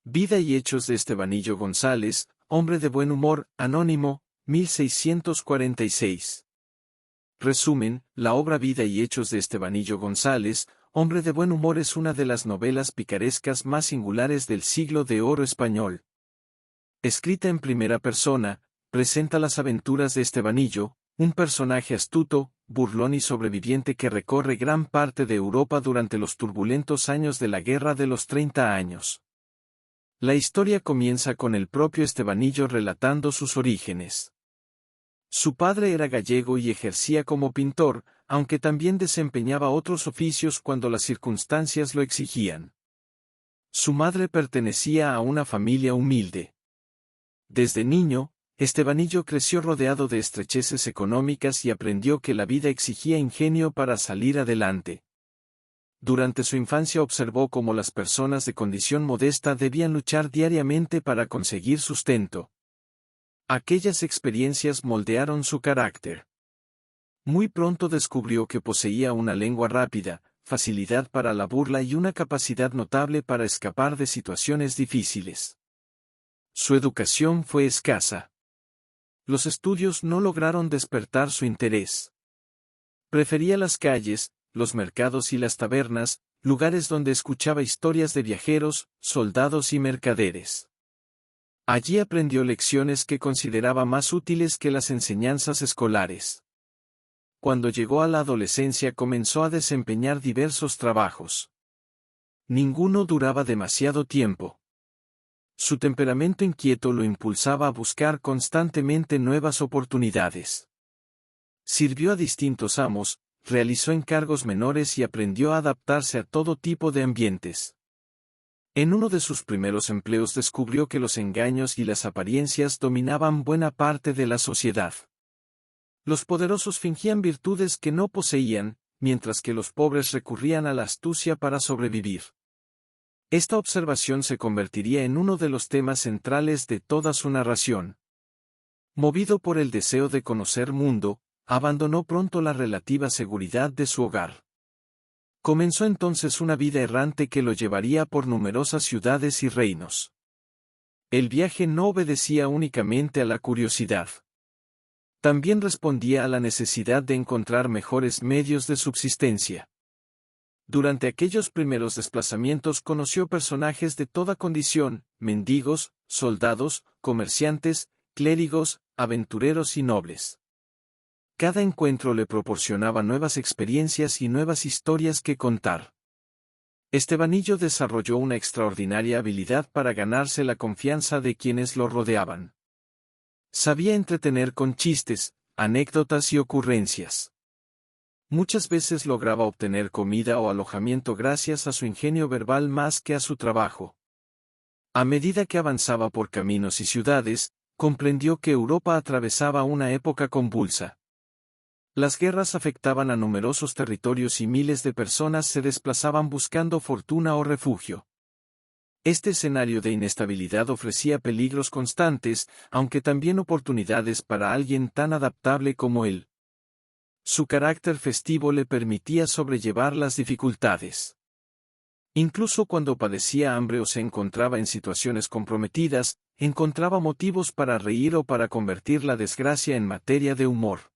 Vida y hechos de Estebanillo González, hombre de buen humor, anónimo, 1646. Resumen, la obra Vida y hechos de Estebanillo González, hombre de buen humor es una de las novelas picarescas más singulares del siglo de oro español. Escrita en primera persona, presenta las aventuras de Estebanillo, un personaje astuto, burlón y sobreviviente que recorre gran parte de Europa durante los turbulentos años de la Guerra de los 30 años. La historia comienza con el propio Estebanillo relatando sus orígenes. Su padre era gallego y ejercía como pintor, aunque también desempeñaba otros oficios cuando las circunstancias lo exigían. Su madre pertenecía a una familia humilde. Desde niño, Estebanillo creció rodeado de estrecheces económicas y aprendió que la vida exigía ingenio para salir adelante. Durante su infancia observó cómo las personas de condición modesta debían luchar diariamente para conseguir sustento. Aquellas experiencias moldearon su carácter. Muy pronto descubrió que poseía una lengua rápida, facilidad para la burla y una capacidad notable para escapar de situaciones difíciles. Su educación fue escasa. Los estudios no lograron despertar su interés. Prefería las calles, los mercados y las tabernas, lugares donde escuchaba historias de viajeros, soldados y mercaderes. Allí aprendió lecciones que consideraba más útiles que las enseñanzas escolares. Cuando llegó a la adolescencia comenzó a desempeñar diversos trabajos. Ninguno duraba demasiado tiempo. Su temperamento inquieto lo impulsaba a buscar constantemente nuevas oportunidades. Sirvió a distintos amos, realizó encargos menores y aprendió a adaptarse a todo tipo de ambientes. En uno de sus primeros empleos descubrió que los engaños y las apariencias dominaban buena parte de la sociedad. Los poderosos fingían virtudes que no poseían, mientras que los pobres recurrían a la astucia para sobrevivir. Esta observación se convertiría en uno de los temas centrales de toda su narración. Movido por el deseo de conocer mundo, abandonó pronto la relativa seguridad de su hogar. Comenzó entonces una vida errante que lo llevaría por numerosas ciudades y reinos. El viaje no obedecía únicamente a la curiosidad. También respondía a la necesidad de encontrar mejores medios de subsistencia. Durante aquellos primeros desplazamientos conoció personajes de toda condición, mendigos, soldados, comerciantes, clérigos, aventureros y nobles. Cada encuentro le proporcionaba nuevas experiencias y nuevas historias que contar. Estebanillo desarrolló una extraordinaria habilidad para ganarse la confianza de quienes lo rodeaban. Sabía entretener con chistes, anécdotas y ocurrencias. Muchas veces lograba obtener comida o alojamiento gracias a su ingenio verbal más que a su trabajo. A medida que avanzaba por caminos y ciudades, comprendió que Europa atravesaba una época convulsa. Las guerras afectaban a numerosos territorios y miles de personas se desplazaban buscando fortuna o refugio. Este escenario de inestabilidad ofrecía peligros constantes, aunque también oportunidades para alguien tan adaptable como él. Su carácter festivo le permitía sobrellevar las dificultades. Incluso cuando padecía hambre o se encontraba en situaciones comprometidas, encontraba motivos para reír o para convertir la desgracia en materia de humor.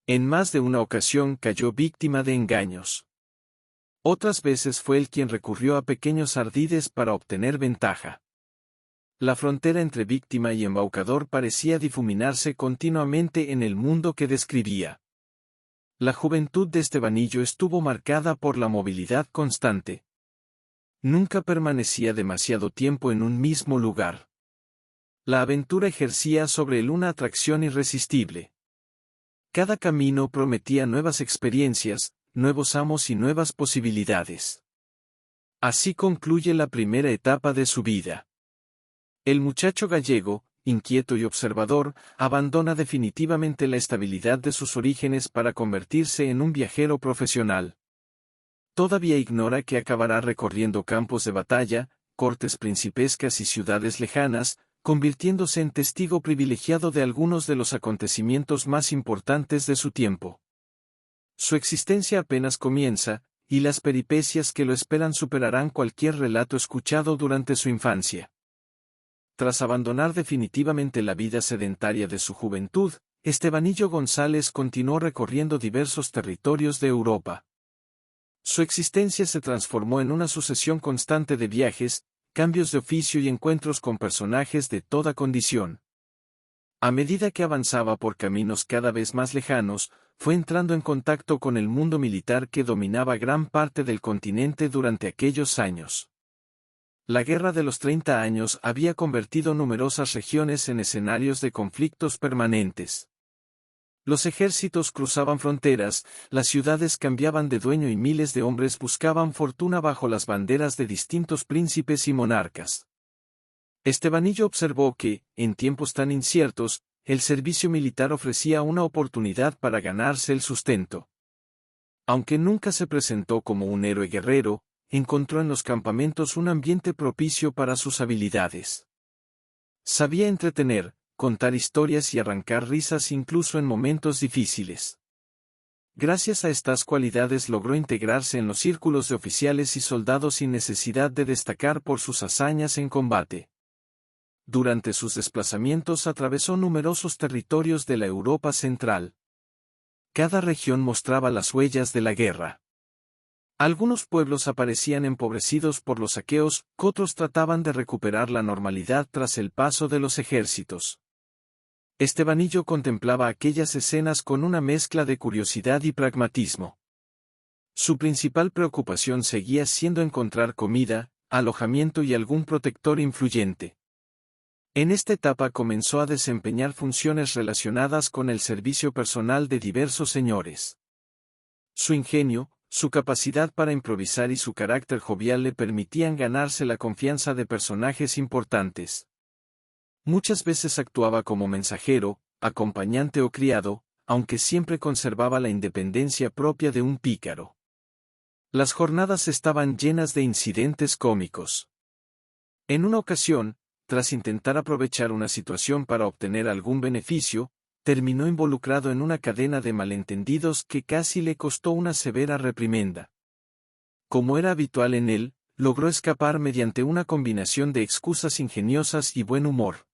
En más de una ocasión cayó víctima de engaños. Otras veces fue él quien recurrió a pequeños ardides para obtener ventaja. La frontera entre víctima y embaucador parecía difuminarse continuamente en el mundo que describía. La juventud de Estebanillo estuvo marcada por la movilidad constante. Nunca permanecía demasiado tiempo en un mismo lugar. La aventura ejercía sobre él una atracción irresistible. Cada camino prometía nuevas experiencias, nuevos amos y nuevas posibilidades. Así concluye la primera etapa de su vida. El muchacho gallego, inquieto y observador, abandona definitivamente la estabilidad de sus orígenes para convertirse en un viajero profesional. Todavía ignora que acabará recorriendo campos de batalla, cortes principescas y ciudades lejanas, convirtiéndose en testigo privilegiado de algunos de los acontecimientos más importantes de su tiempo. Su existencia apenas comienza, y las peripecias que lo esperan superarán cualquier relato escuchado durante su infancia. Tras abandonar definitivamente la vida sedentaria de su juventud, Estebanillo González continuó recorriendo diversos territorios de Europa. Su existencia se transformó en una sucesión constante de viajes, cambios de oficio y encuentros con personajes de toda condición. A medida que avanzaba por caminos cada vez más lejanos, fue entrando en contacto con el mundo militar que dominaba gran parte del continente durante aquellos años. La Guerra de los 30 años había convertido numerosas regiones en escenarios de conflictos permanentes. Los ejércitos cruzaban fronteras, las ciudades cambiaban de dueño y miles de hombres buscaban fortuna bajo las banderas de distintos príncipes y monarcas. Estebanillo observó que, en tiempos tan inciertos, el servicio militar ofrecía una oportunidad para ganarse el sustento. Aunque nunca se presentó como un héroe guerrero, encontró en los campamentos un ambiente propicio para sus habilidades. Sabía entretener, contar historias y arrancar risas incluso en momentos difíciles. Gracias a estas cualidades logró integrarse en los círculos de oficiales y soldados sin necesidad de destacar por sus hazañas en combate. Durante sus desplazamientos atravesó numerosos territorios de la Europa central. Cada región mostraba las huellas de la guerra. Algunos pueblos aparecían empobrecidos por los saqueos, otros trataban de recuperar la normalidad tras el paso de los ejércitos. Estebanillo contemplaba aquellas escenas con una mezcla de curiosidad y pragmatismo. Su principal preocupación seguía siendo encontrar comida, alojamiento y algún protector influyente. En esta etapa comenzó a desempeñar funciones relacionadas con el servicio personal de diversos señores. Su ingenio, su capacidad para improvisar y su carácter jovial le permitían ganarse la confianza de personajes importantes. Muchas veces actuaba como mensajero, acompañante o criado, aunque siempre conservaba la independencia propia de un pícaro. Las jornadas estaban llenas de incidentes cómicos. En una ocasión, tras intentar aprovechar una situación para obtener algún beneficio, terminó involucrado en una cadena de malentendidos que casi le costó una severa reprimenda. Como era habitual en él, logró escapar mediante una combinación de excusas ingeniosas y buen humor.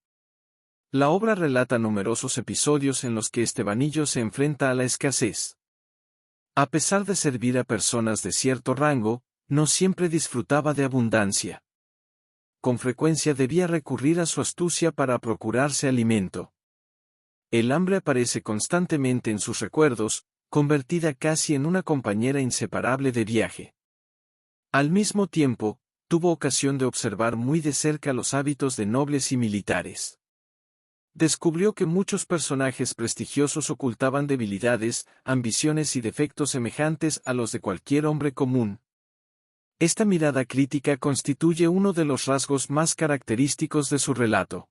La obra relata numerosos episodios en los que Estebanillo se enfrenta a la escasez. A pesar de servir a personas de cierto rango, no siempre disfrutaba de abundancia. Con frecuencia debía recurrir a su astucia para procurarse alimento. El hambre aparece constantemente en sus recuerdos, convertida casi en una compañera inseparable de viaje. Al mismo tiempo, tuvo ocasión de observar muy de cerca los hábitos de nobles y militares. Descubrió que muchos personajes prestigiosos ocultaban debilidades, ambiciones y defectos semejantes a los de cualquier hombre común. Esta mirada crítica constituye uno de los rasgos más característicos de su relato.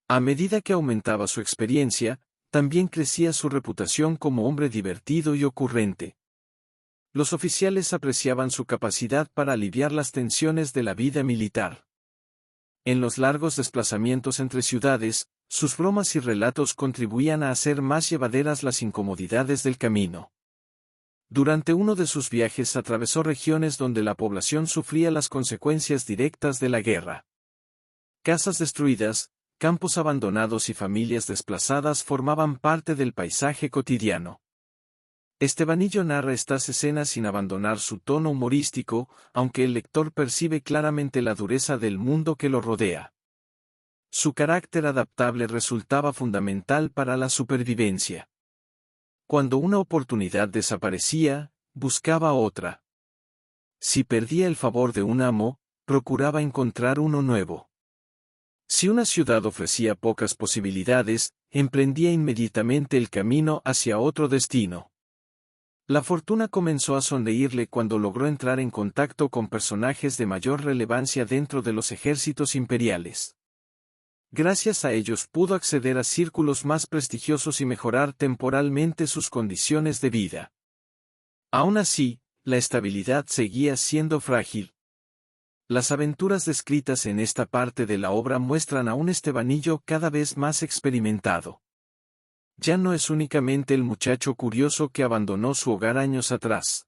A medida que aumentaba su experiencia, también crecía su reputación como hombre divertido y ocurrente. Los oficiales apreciaban su capacidad para aliviar las tensiones de la vida militar. En los largos desplazamientos entre ciudades, sus bromas y relatos contribuían a hacer más llevaderas las incomodidades del camino. Durante uno de sus viajes atravesó regiones donde la población sufría las consecuencias directas de la guerra. Casas destruidas, campos abandonados y familias desplazadas formaban parte del paisaje cotidiano. Estebanillo narra estas escenas sin abandonar su tono humorístico, aunque el lector percibe claramente la dureza del mundo que lo rodea. Su carácter adaptable resultaba fundamental para la supervivencia. Cuando una oportunidad desaparecía, buscaba otra. Si perdía el favor de un amo, procuraba encontrar uno nuevo. Si una ciudad ofrecía pocas posibilidades, emprendía inmediatamente el camino hacia otro destino. La fortuna comenzó a sonreírle cuando logró entrar en contacto con personajes de mayor relevancia dentro de los ejércitos imperiales. Gracias a ellos pudo acceder a círculos más prestigiosos y mejorar temporalmente sus condiciones de vida. Aún así, la estabilidad seguía siendo frágil. Las aventuras descritas en esta parte de la obra muestran a un Estebanillo cada vez más experimentado. Ya no es únicamente el muchacho curioso que abandonó su hogar años atrás.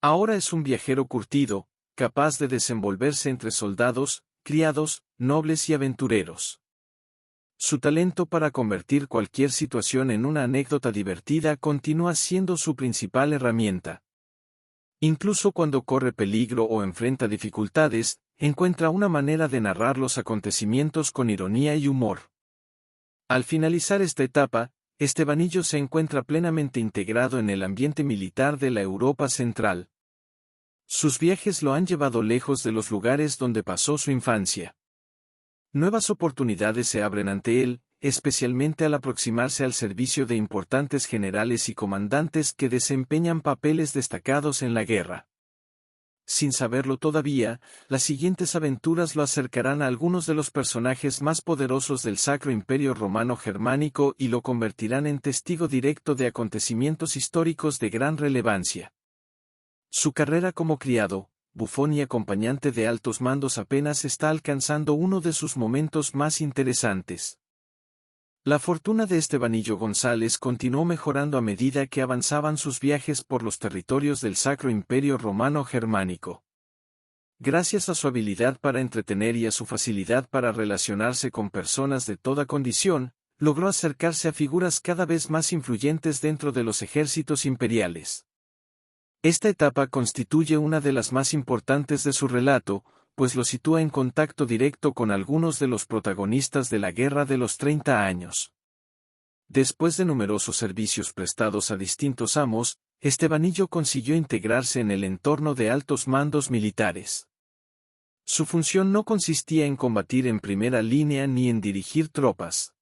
Ahora es un viajero curtido, capaz de desenvolverse entre soldados, criados, nobles y aventureros. Su talento para convertir cualquier situación en una anécdota divertida continúa siendo su principal herramienta. Incluso cuando corre peligro o enfrenta dificultades, encuentra una manera de narrar los acontecimientos con ironía y humor. Al finalizar esta etapa, Estebanillo se encuentra plenamente integrado en el ambiente militar de la Europa Central. Sus viajes lo han llevado lejos de los lugares donde pasó su infancia. Nuevas oportunidades se abren ante él, especialmente al aproximarse al servicio de importantes generales y comandantes que desempeñan papeles destacados en la guerra. Sin saberlo todavía, las siguientes aventuras lo acercarán a algunos de los personajes más poderosos del Sacro Imperio Romano Germánico y lo convertirán en testigo directo de acontecimientos históricos de gran relevancia. Su carrera como criado, bufón y acompañante de altos mandos apenas está alcanzando uno de sus momentos más interesantes. La fortuna de Estebanillo González continuó mejorando a medida que avanzaban sus viajes por los territorios del Sacro Imperio Romano Germánico. Gracias a su habilidad para entretener y a su facilidad para relacionarse con personas de toda condición, logró acercarse a figuras cada vez más influyentes dentro de los ejércitos imperiales. Esta etapa constituye una de las más importantes de su relato, pues lo sitúa en contacto directo con algunos de los protagonistas de la Guerra de los 30 años. Después de numerosos servicios prestados a distintos amos, Estebanillo consiguió integrarse en el entorno de altos mandos militares. Su función no consistía en combatir en primera línea ni en dirigir tropas.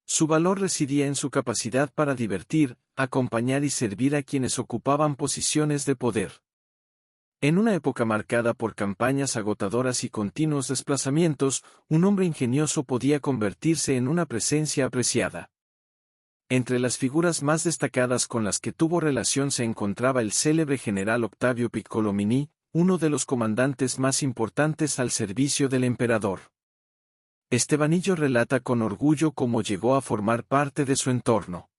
Su valor residía en su capacidad para divertir, acompañar y servir a quienes ocupaban posiciones de poder. En una época marcada por campañas agotadoras y continuos desplazamientos, un hombre ingenioso podía convertirse en una presencia apreciada. Entre las figuras más destacadas con las que tuvo relación se encontraba el célebre general Octavio Piccolomini, uno de los comandantes más importantes al servicio del emperador. Estebanillo relata con orgullo cómo llegó a formar parte de su entorno.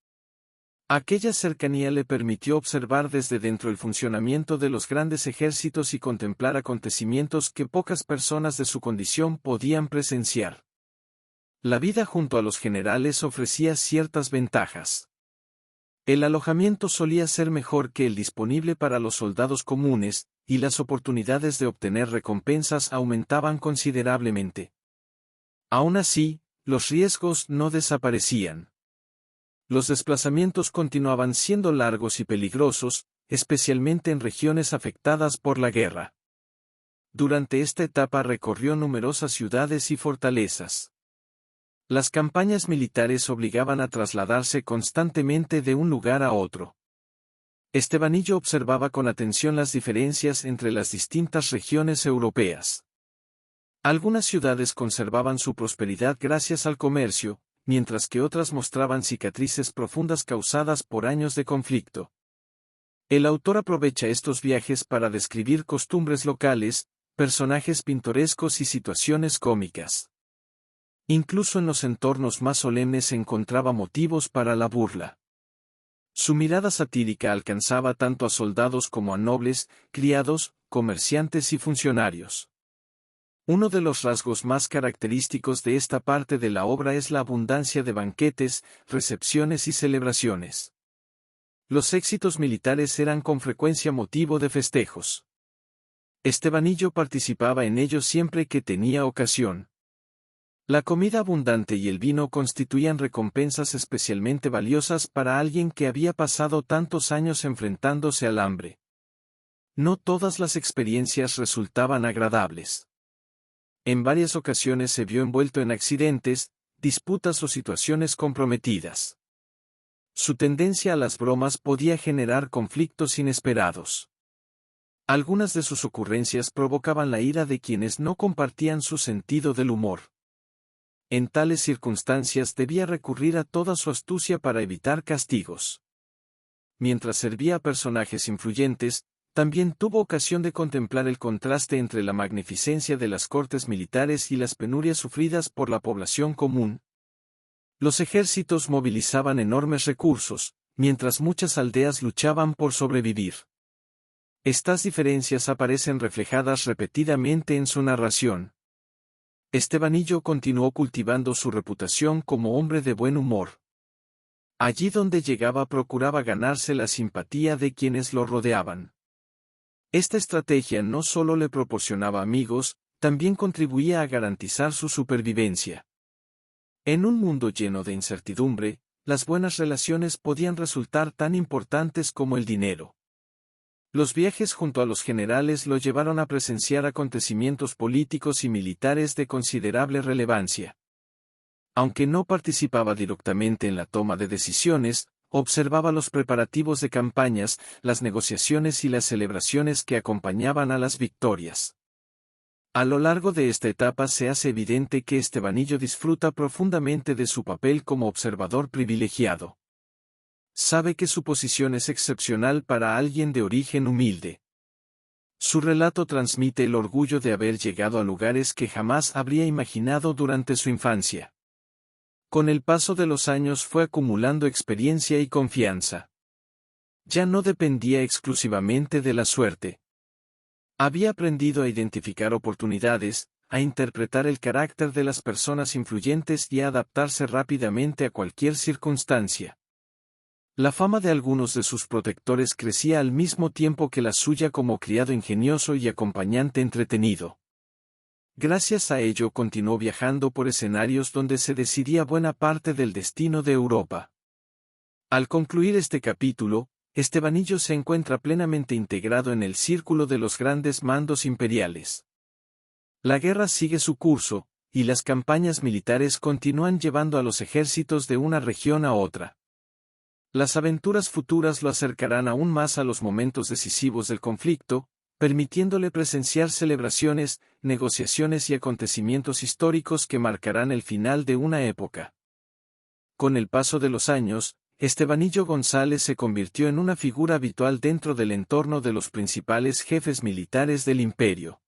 Aquella cercanía le permitió observar desde dentro el funcionamiento de los grandes ejércitos y contemplar acontecimientos que pocas personas de su condición podían presenciar. La vida junto a los generales ofrecía ciertas ventajas. El alojamiento solía ser mejor que el disponible para los soldados comunes, y las oportunidades de obtener recompensas aumentaban considerablemente. Aún así, los riesgos no desaparecían. Los desplazamientos continuaban siendo largos y peligrosos, especialmente en regiones afectadas por la guerra. Durante esta etapa recorrió numerosas ciudades y fortalezas. Las campañas militares obligaban a trasladarse constantemente de un lugar a otro. Estebanillo observaba con atención las diferencias entre las distintas regiones europeas. Algunas ciudades conservaban su prosperidad gracias al comercio, mientras que otras mostraban cicatrices profundas causadas por años de conflicto. El autor aprovecha estos viajes para describir costumbres locales, personajes pintorescos y situaciones cómicas. Incluso en los entornos más solemnes se encontraba motivos para la burla. Su mirada satírica alcanzaba tanto a soldados como a nobles, criados, comerciantes y funcionarios. Uno de los rasgos más característicos de esta parte de la obra es la abundancia de banquetes, recepciones y celebraciones. Los éxitos militares eran con frecuencia motivo de festejos. Estebanillo participaba en ellos siempre que tenía ocasión. La comida abundante y el vino constituían recompensas especialmente valiosas para alguien que había pasado tantos años enfrentándose al hambre. No todas las experiencias resultaban agradables. En varias ocasiones se vio envuelto en accidentes, disputas o situaciones comprometidas. Su tendencia a las bromas podía generar conflictos inesperados. Algunas de sus ocurrencias provocaban la ira de quienes no compartían su sentido del humor. En tales circunstancias debía recurrir a toda su astucia para evitar castigos. Mientras servía a personajes influyentes, también tuvo ocasión de contemplar el contraste entre la magnificencia de las cortes militares y las penurias sufridas por la población común. Los ejércitos movilizaban enormes recursos, mientras muchas aldeas luchaban por sobrevivir. Estas diferencias aparecen reflejadas repetidamente en su narración. Estebanillo continuó cultivando su reputación como hombre de buen humor. Allí donde llegaba procuraba ganarse la simpatía de quienes lo rodeaban. Esta estrategia no solo le proporcionaba amigos, también contribuía a garantizar su supervivencia. En un mundo lleno de incertidumbre, las buenas relaciones podían resultar tan importantes como el dinero. Los viajes junto a los generales lo llevaron a presenciar acontecimientos políticos y militares de considerable relevancia. Aunque no participaba directamente en la toma de decisiones, observaba los preparativos de campañas, las negociaciones y las celebraciones que acompañaban a las victorias. A lo largo de esta etapa se hace evidente que Estebanillo disfruta profundamente de su papel como observador privilegiado. Sabe que su posición es excepcional para alguien de origen humilde. Su relato transmite el orgullo de haber llegado a lugares que jamás habría imaginado durante su infancia. Con el paso de los años fue acumulando experiencia y confianza. Ya no dependía exclusivamente de la suerte. Había aprendido a identificar oportunidades, a interpretar el carácter de las personas influyentes y a adaptarse rápidamente a cualquier circunstancia. La fama de algunos de sus protectores crecía al mismo tiempo que la suya como criado ingenioso y acompañante entretenido. Gracias a ello continuó viajando por escenarios donde se decidía buena parte del destino de Europa. Al concluir este capítulo, Estebanillo se encuentra plenamente integrado en el círculo de los grandes mandos imperiales. La guerra sigue su curso, y las campañas militares continúan llevando a los ejércitos de una región a otra. Las aventuras futuras lo acercarán aún más a los momentos decisivos del conflicto, permitiéndole presenciar celebraciones, negociaciones y acontecimientos históricos que marcarán el final de una época. Con el paso de los años, Estebanillo González se convirtió en una figura habitual dentro del entorno de los principales jefes militares del imperio.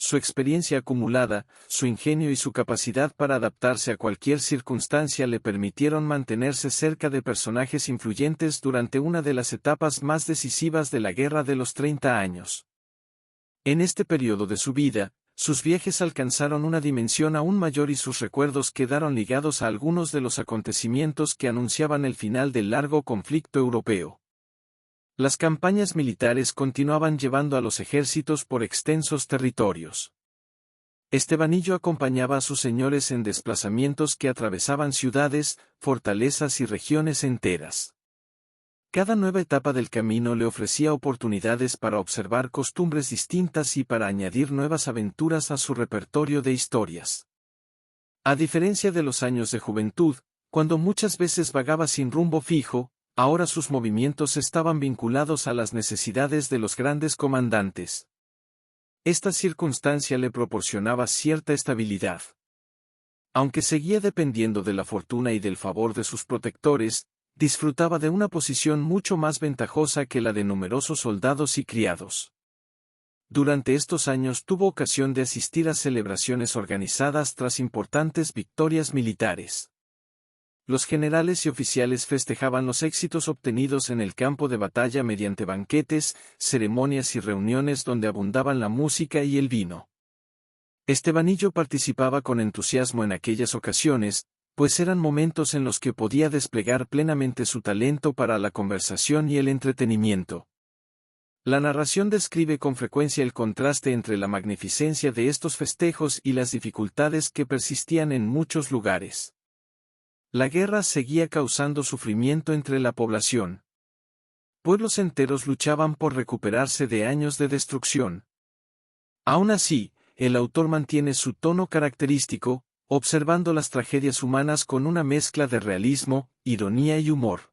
Su experiencia acumulada, su ingenio y su capacidad para adaptarse a cualquier circunstancia le permitieron mantenerse cerca de personajes influyentes durante una de las etapas más decisivas de la Guerra de los 30 años. En este periodo de su vida, sus viajes alcanzaron una dimensión aún mayor y sus recuerdos quedaron ligados a algunos de los acontecimientos que anunciaban el final del largo conflicto europeo. Las campañas militares continuaban llevando a los ejércitos por extensos territorios. Estebanillo acompañaba a sus señores en desplazamientos que atravesaban ciudades, fortalezas y regiones enteras. Cada nueva etapa del camino le ofrecía oportunidades para observar costumbres distintas y para añadir nuevas aventuras a su repertorio de historias. A diferencia de los años de juventud, cuando muchas veces vagaba sin rumbo fijo, ahora sus movimientos estaban vinculados a las necesidades de los grandes comandantes. Esta circunstancia le proporcionaba cierta estabilidad. Aunque seguía dependiendo de la fortuna y del favor de sus protectores, disfrutaba de una posición mucho más ventajosa que la de numerosos soldados y criados. Durante estos años tuvo ocasión de asistir a celebraciones organizadas tras importantes victorias militares. Los generales y oficiales festejaban los éxitos obtenidos en el campo de batalla mediante banquetes, ceremonias y reuniones donde abundaban la música y el vino. Estebanillo participaba con entusiasmo en aquellas ocasiones, pues eran momentos en los que podía desplegar plenamente su talento para la conversación y el entretenimiento. La narración describe con frecuencia el contraste entre la magnificencia de estos festejos y las dificultades que persistían en muchos lugares. La guerra seguía causando sufrimiento entre la población. Pueblos enteros luchaban por recuperarse de años de destrucción. Aún así, el autor mantiene su tono característico, observando las tragedias humanas con una mezcla de realismo, ironía y humor.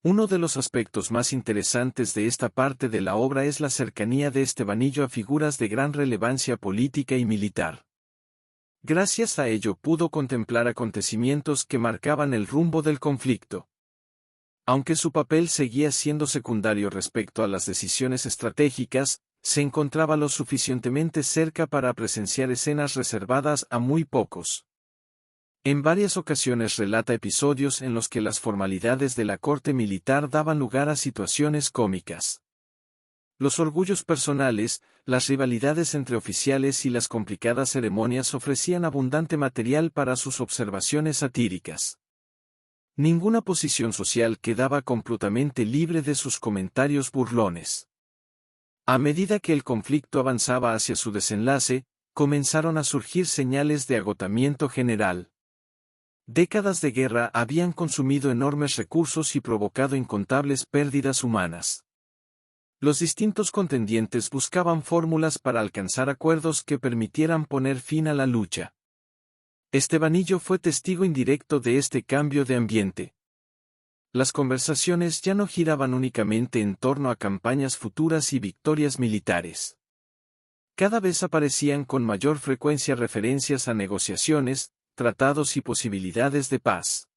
Uno de los aspectos más interesantes de esta parte de la obra es la cercanía de Estebanillo a figuras de gran relevancia política y militar. Gracias a ello pudo contemplar acontecimientos que marcaban el rumbo del conflicto. Aunque su papel seguía siendo secundario respecto a las decisiones estratégicas, se encontraba lo suficientemente cerca para presenciar escenas reservadas a muy pocos. En varias ocasiones relata episodios en los que las formalidades de la corte militar daban lugar a situaciones cómicas. Los orgullos personales, las rivalidades entre oficiales y las complicadas ceremonias ofrecían abundante material para sus observaciones satíricas. Ninguna posición social quedaba completamente libre de sus comentarios burlones. A medida que el conflicto avanzaba hacia su desenlace, comenzaron a surgir señales de agotamiento general. Décadas de guerra habían consumido enormes recursos y provocado incontables pérdidas humanas. Los distintos contendientes buscaban fórmulas para alcanzar acuerdos que permitieran poner fin a la lucha. Estebanillo fue testigo indirecto de este cambio de ambiente. Las conversaciones ya no giraban únicamente en torno a campañas futuras y victorias militares. Cada vez aparecían con mayor frecuencia referencias a negociaciones, tratados y posibilidades de paz.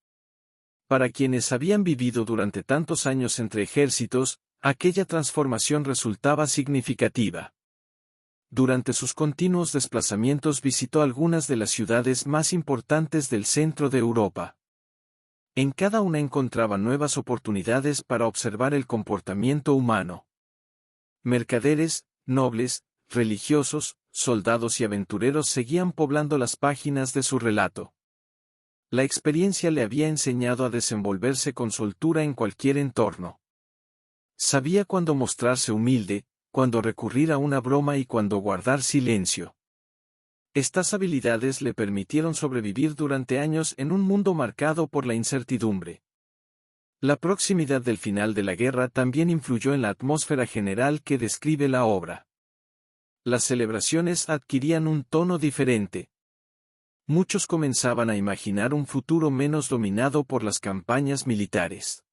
Para quienes habían vivido durante tantos años entre ejércitos, aquella transformación resultaba significativa. Durante sus continuos desplazamientos visitó algunas de las ciudades más importantes del centro de Europa. En cada una encontraba nuevas oportunidades para observar el comportamiento humano. Mercaderes, nobles, religiosos, soldados y aventureros seguían poblando las páginas de su relato. La experiencia le había enseñado a desenvolverse con soltura en cualquier entorno. Sabía cuándo mostrarse humilde, cuándo recurrir a una broma y cuándo guardar silencio. Estas habilidades le permitieron sobrevivir durante años en un mundo marcado por la incertidumbre. La proximidad del final de la guerra también influyó en la atmósfera general que describe la obra. Las celebraciones adquirían un tono diferente. Muchos comenzaban a imaginar un futuro menos dominado por las campañas militares.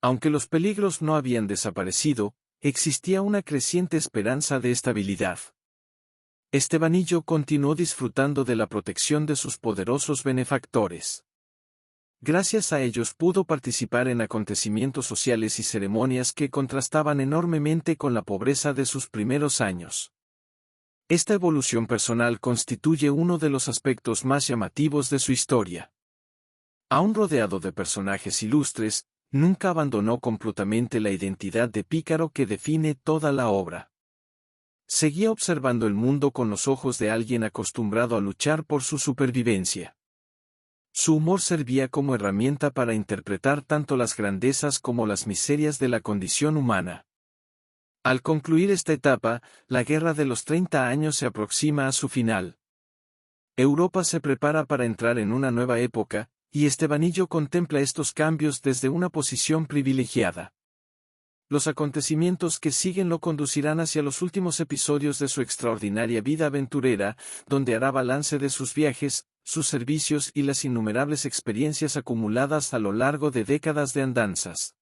Aunque los peligros no habían desaparecido, existía una creciente esperanza de estabilidad. Estebanillo continuó disfrutando de la protección de sus poderosos benefactores. Gracias a ellos pudo participar en acontecimientos sociales y ceremonias que contrastaban enormemente con la pobreza de sus primeros años. Esta evolución personal constituye uno de los aspectos más llamativos de su historia. Aún rodeado de personajes ilustres, nunca abandonó completamente la identidad de pícaro que define toda la obra. Seguía observando el mundo con los ojos de alguien acostumbrado a luchar por su supervivencia. Su humor servía como herramienta para interpretar tanto las grandezas como las miserias de la condición humana. Al concluir esta etapa, la Guerra de los 30 años se aproxima a su final. Europa se prepara para entrar en una nueva época, y Estebanillo contempla estos cambios desde una posición privilegiada. Los acontecimientos que siguen lo conducirán hacia los últimos episodios de su extraordinaria vida aventurera, donde hará balance de sus viajes, sus servicios y las innumerables experiencias acumuladas a lo largo de décadas de andanzas.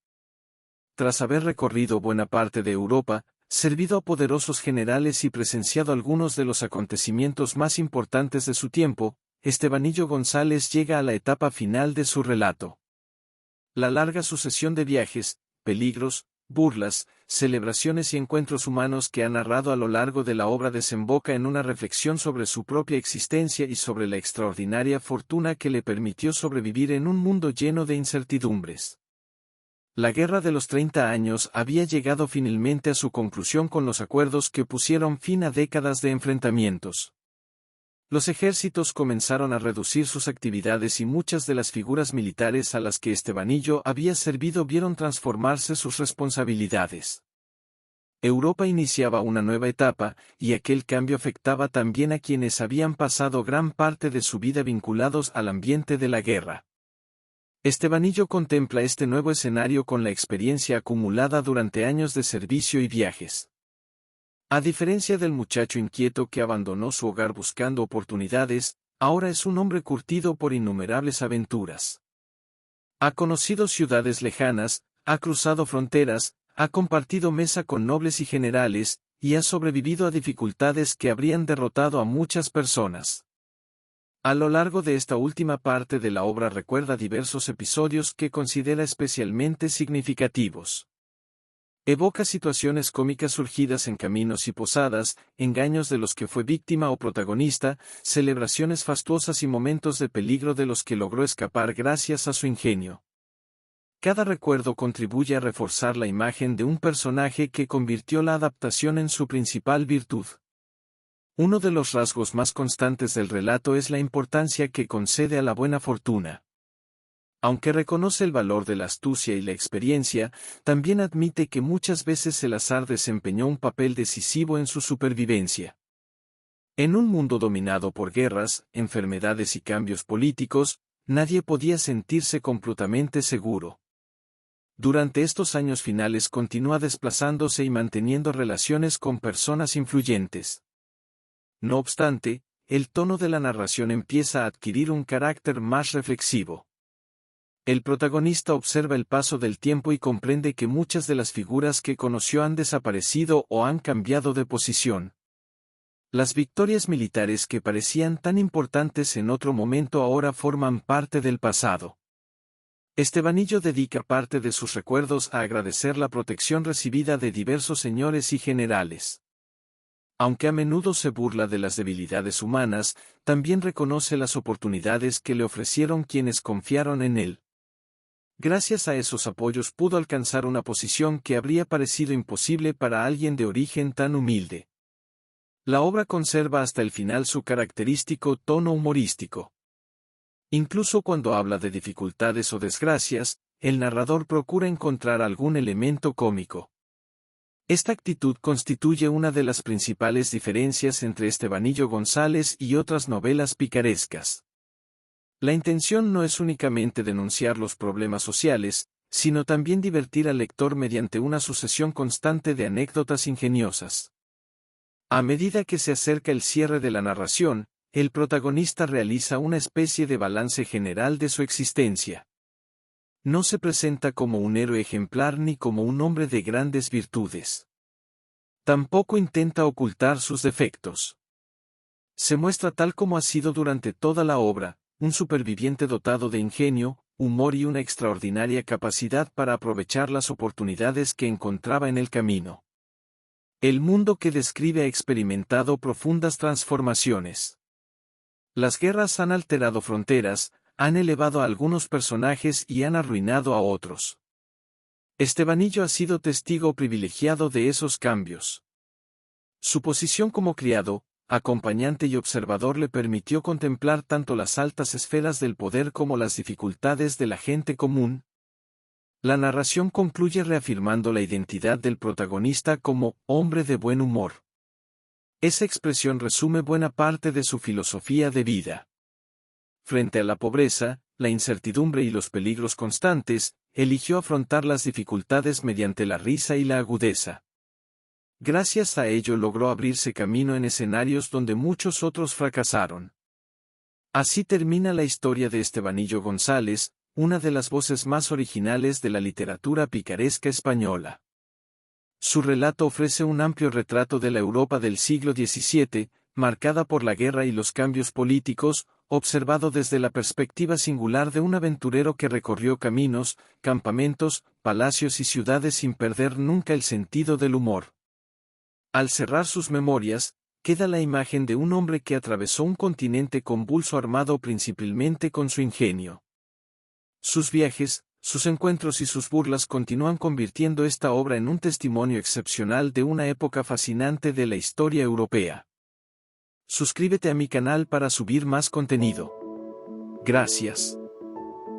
Tras haber recorrido buena parte de Europa, servido a poderosos generales y presenciado algunos de los acontecimientos más importantes de su tiempo, Estebanillo González llega a la etapa final de su relato. La larga sucesión de viajes, peligros, burlas, celebraciones y encuentros humanos que ha narrado a lo largo de la obra desemboca en una reflexión sobre su propia existencia y sobre la extraordinaria fortuna que le permitió sobrevivir en un mundo lleno de incertidumbres. La Guerra de los 30 años había llegado finalmente a su conclusión con los acuerdos que pusieron fin a décadas de enfrentamientos. Los ejércitos comenzaron a reducir sus actividades y muchas de las figuras militares a las que Estebanillo había servido vieron transformarse sus responsabilidades. Europa iniciaba una nueva etapa, y aquel cambio afectaba también a quienes habían pasado gran parte de su vida vinculados al ambiente de la guerra. Estebanillo contempla este nuevo escenario con la experiencia acumulada durante años de servicio y viajes. A diferencia del muchacho inquieto que abandonó su hogar buscando oportunidades, ahora es un hombre curtido por innumerables aventuras. Ha conocido ciudades lejanas, ha cruzado fronteras, ha compartido mesa con nobles y generales, y ha sobrevivido a dificultades que habrían derrotado a muchas personas. A lo largo de esta última parte de la obra recuerda diversos episodios que considera especialmente significativos. Evoca situaciones cómicas surgidas en caminos y posadas, engaños de los que fue víctima o protagonista, celebraciones fastuosas y momentos de peligro de los que logró escapar gracias a su ingenio. Cada recuerdo contribuye a reforzar la imagen de un personaje que convirtió la adaptación en su principal virtud. Uno de los rasgos más constantes del relato es la importancia que concede a la buena fortuna. Aunque reconoce el valor de la astucia y la experiencia, también admite que muchas veces el azar desempeñó un papel decisivo en su supervivencia. En un mundo dominado por guerras, enfermedades y cambios políticos, nadie podía sentirse completamente seguro. Durante estos años finales continúa desplazándose y manteniendo relaciones con personas influyentes. No obstante, el tono de la narración empieza a adquirir un carácter más reflexivo. El protagonista observa el paso del tiempo y comprende que muchas de las figuras que conoció han desaparecido o han cambiado de posición. Las victorias militares que parecían tan importantes en otro momento ahora forman parte del pasado. Estebanillo dedica parte de sus recuerdos a agradecer la protección recibida de diversos señores y generales. Aunque a menudo se burla de las debilidades humanas, también reconoce las oportunidades que le ofrecieron quienes confiaron en él. Gracias a esos apoyos pudo alcanzar una posición que habría parecido imposible para alguien de origen tan humilde. La obra conserva hasta el final su característico tono humorístico. Incluso cuando habla de dificultades o desgracias, el narrador procura encontrar algún elemento cómico. Esta actitud constituye una de las principales diferencias entre Estebanillo González y otras novelas picarescas. La intención no es únicamente denunciar los problemas sociales, sino también divertir al lector mediante una sucesión constante de anécdotas ingeniosas. A medida que se acerca el cierre de la narración, el protagonista realiza una especie de balance general de su existencia. No se presenta como un héroe ejemplar ni como un hombre de grandes virtudes. Tampoco intenta ocultar sus defectos. Se muestra tal como ha sido durante toda la obra, un superviviente dotado de ingenio, humor y una extraordinaria capacidad para aprovechar las oportunidades que encontraba en el camino. El mundo que describe ha experimentado profundas transformaciones. Las guerras han alterado fronteras, han elevado a algunos personajes y han arruinado a otros. Estebanillo ha sido testigo privilegiado de esos cambios. Su posición como criado, acompañante y observador le permitió contemplar tanto las altas esferas del poder como las dificultades de la gente común. La narración concluye reafirmando la identidad del protagonista como hombre de buen humor. Esa expresión resume buena parte de su filosofía de vida. Frente a la pobreza, la incertidumbre y los peligros constantes, eligió afrontar las dificultades mediante la risa y la agudeza. Gracias a ello logró abrirse camino en escenarios donde muchos otros fracasaron. Así termina la historia de Estebanillo González, una de las voces más originales de la literatura picaresca española. Su relato ofrece un amplio retrato de la Europa del siglo XVII, marcada por la guerra y los cambios políticos, observado desde la perspectiva singular de un aventurero que recorrió caminos, campamentos, palacios y ciudades sin perder nunca el sentido del humor. Al cerrar sus memorias, queda la imagen de un hombre que atravesó un continente convulso armado principalmente con su ingenio. Sus viajes, sus encuentros y sus burlas continúan convirtiendo esta obra en un testimonio excepcional de una época fascinante de la historia europea. Suscríbete a mi canal para subir más contenido. Gracias.